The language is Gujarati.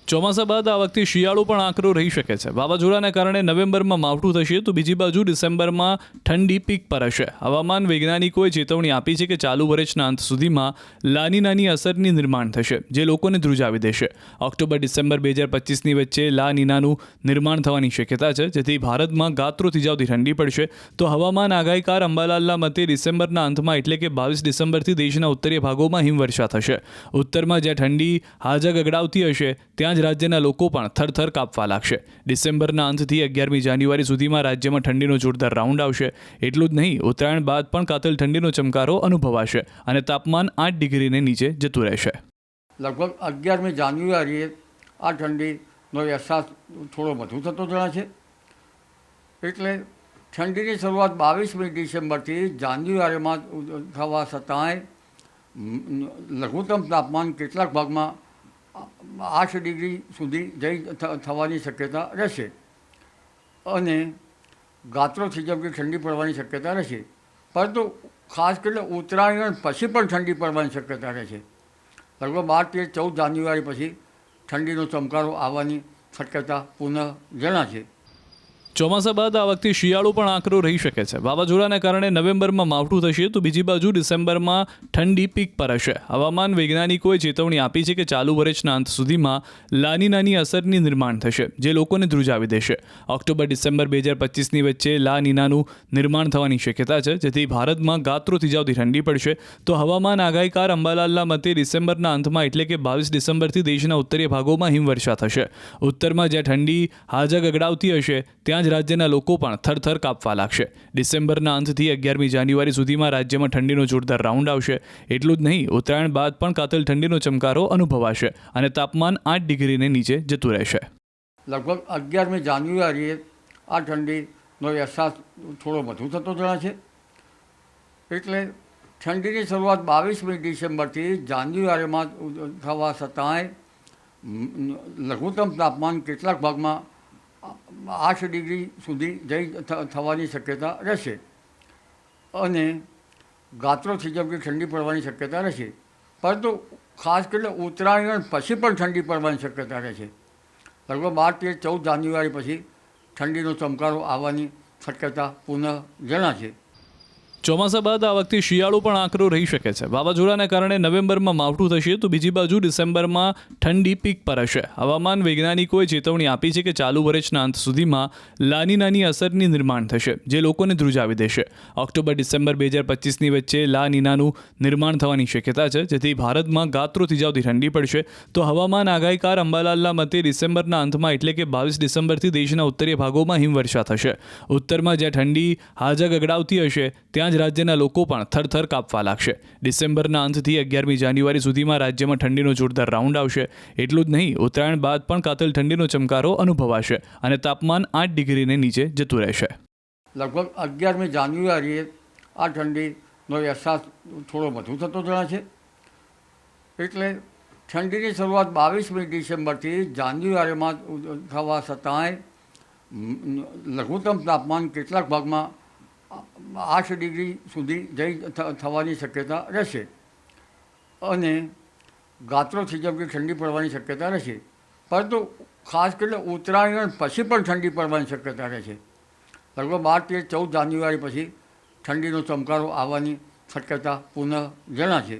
ચોમાસા બાદ આ વખતે શિયાળો પણ આકરો રહી શકે છે. વાવાઝોડાના કારણે નવેમ્બરમાં માવઠું થશે તો બીજી બાજુ ડિસેમ્બરમાં ઠંડી પીક પર હશે. હવામાન વૈજ્ઞાનિકોએ ચેતવણી આપી છે કે ચાલુ વર્ષના અંત સુધીમાં લાનીનાની અસરની નિર્માણ થશે, જે લોકોને ધ્રુજાવી દેશે. ઓક્ટોબર-ડિસેમ્બર 2025ની વચ્ચે લાનીનાનું નિર્માણ થવાની શક્યતા છે, જેથી ભારતમાં ગાત્રો થીજાવતી ઠંડી પડશે. તો હવામાન આગાહીકાર અંબાલાલના મતે ડિસેમ્બરના અંતમાં એટલે કે 22 ડિસેમ્બરથી દેશના ઉત્તરીય ભાગોમાં હિમવર્ષા થશે. ઉત્તરમાં જ્યાં ઠંડી હાજા ગગડાવતી હશે ત્યાં જ રાજ્યના લોકો પણ થરથર કાપવા લાગશે. ડિસેમ્બરના અંતથી 11મી જાન્યુઆરી સુધીમાં રાજ્યમાં ઠંડીનો જોરદાર રાઉન્ડ આવશે. એટલું જ નહીં, ઉત્તરાયણ બાદ પણ કાતિલ ઠંડીનો ચમકારો અનુભવાશે અને તાપમાન 8 ડિગ્રીને નીચે જતું રહેશે. લગભગ 11મી જાન્યુઆરીએ આ ઠંડીનો અહેસાસ થોડો વધુ થતો જણાશે. એટલે ઠંડીની શરૂઆત 22મી ડિસેમ્બરથી જાન્યુઆરીમાં થવા છતાંય લઘુત્તમ તાપમાન કેટલાક ભાગમાં 8 ડિગ્રી સુધી થવાની શક્યતા રહેશે અને ગાત્રો થીજાવતી ઠંડી પડવાની શક્યતા રહેશે. પરંતુ ખાસ કરીને ઉત્તરાયણ પછી પણ ઠંડી પડવાની શક્યતા રહેશે. લગભગ 12, 13, 14 જાન્યુઆરી પછી ઠંડીનો ચમકારો આવવાની શક્યતા પુનઃ જણાશે. ચોમાસા બાદ આ વખતે શિયાળો પણ આકરો રહી શકે છે. વાવાઝોડાના કારણે નવેમ્બરમાં માવઠું થશે તો બીજી બાજુ ડિસેમ્બરમાં ઠંડી પીક પર હશે. હવામાન વૈજ્ઞાનિકોએ ચેતવણી આપી છે કે ચાલુ વર્ષના અંત સુધીમાં લાનીનાની અસરની નિર્માણ થશે, જે લોકોને ધ્રુજાવી દેશે. ઓક્ટોબર-ડિસેમ્બર 2025ની વચ્ચે લાનીનાનું નિર્માણ થવાની શક્યતા છે, જેથી ભારતમાં ગાત્રો થીજાવતી ઠંડી પડશે. તો હવામાન આગાહીકાર અંબાલાલના મતે ડિસેમ્બરના અંતમાં એટલે કે 22 ડિસેમ્બરથી દેશના ઉત્તરીય ભાગોમાં હિમવર્ષા થશે. ઉત્તરમાં જ્યાં ઠંડી હાજા ગગડાવતી હશે ત્યાં રાજ્યના લોકો પણ થરથર કાપવા લાગશે. ડિસેમ્બરના અંતથી 11મી જાન્યુઆરી સુધીમાં રાજ્યમાં ઠંડીનો જોરદાર રાઉન્ડ આવશે. એટલું જ નહીં, ઉત્તરાયણ બાદ પણ કાતિલ ઠંડીનો ચમકારો અનુભવાશે અને તાપમાન 8 ડિગ્રીને નીચે જતું રહેશે. લગભગ 11મી જાન્યુઆરીએ આ ઠંડીનો અહેસાસ થોડો વધુ થતો જણાશે. એટલે ઠંડીની શરૂઆત 22મી ડિસેમ્બરથી જાન્યુઆરીમાં થવા છતાંય લઘુત્તમ તાપમાન કેટલાક ભાગમાં 8 ડિગ્રી સુધી થવાની શક્યતા રહેશે અને ગાત્રો થીજાવતી ઠંડી પડવાની શક્યતા રહેશે. પરંતુ ખાસ કરીને ઉત્તરાયણ પછી પણ ઠંડી પડવાની શક્યતા રહેશે. લગભગ 12, 13, 14 જાન્યુઆરી પછી ઠંડીનો ચમકારો આવવાની શક્યતા પુનઃ જણાશે. ચોમાસા બાદ આ વખતે શિયાળો પણ આકરો રહી શકે છે. વાવાઝોડાના કારણે નવેમ્બરમાં માવઠું થશે તો બીજી બાજુ ડિસેમ્બરમાં ઠંડી પીક પર હશે. હવામાન વૈજ્ઞાનિકોએ ચેતવણી આપી છે કે ચાલુ વર્ષના અંત સુધીમાં લાનીનાની અસરની નિર્માણ થશે, જે લોકોને ધ્રુજાવી દેશે. ઓક્ટોબર-ડિસેમ્બર 2025ની વચ્ચે લાનીનાનું નિર્માણ થવાની શક્યતા છે, જેથી ભારતમાં ગાત્રો થીજાવતી ઠંડી પડશે. તો હવામાન આગાહીકાર અંબાલાલના મતે ડિસેમ્બરના અંતમાં એટલે કે 22 ડિસેમ્બરથી દેશના ઉત્તરીય ભાગોમાં હિમવર્ષા થશે. ઉત્તરમાં જ્યાં ઠંડી હાજા ગગડાવતી હશે ત્યાં જ રાજ્યના લોકો પણ થરથર કાપવા લાગશે. ડિસેમ્બરના અંતથી 11મી જાન્યુઆરી સુધીમાં રાજ્યમાં ઠંડીનો જોરદાર રાઉન્ડ આવશે. એટલું જ નહીં, ઉત્તરાયણ બાદ પણ કાતિલ ઠંડીનો ચમકારો અનુભવાશે અને તાપમાન 8 ડિગ્રીને નીચે જતું રહેશે. લગભગ 11મી જાન્યુઆરીએ આ ઠંડીનો અહેસાસ થોડો વધુ થતો જણાશે. એટલે ઠંડીની શરૂઆત 22મી ડિસેમ્બરથી જાન્યુઆરીમાં થવા છતાંય લઘુત્તમ તાપમાન કેટલાક ભાગમાં 8 ડિગ્રી સુધી થવાની શક્યતા રહેશે અને ગાત્રો થીજાવતી ઠંડી પડવાની શક્યતા રહેશે. પરંતુ ખાસ કરીને ઉત્તરાયણ પછી પણ ઠંડી પડવાની શક્યતા રહેશે. લગભગ 12, 13, 14 જાન્યુઆરી પછી ઠંડીનો ચમકારો આવવાની શક્યતા પુનઃ જણાશે.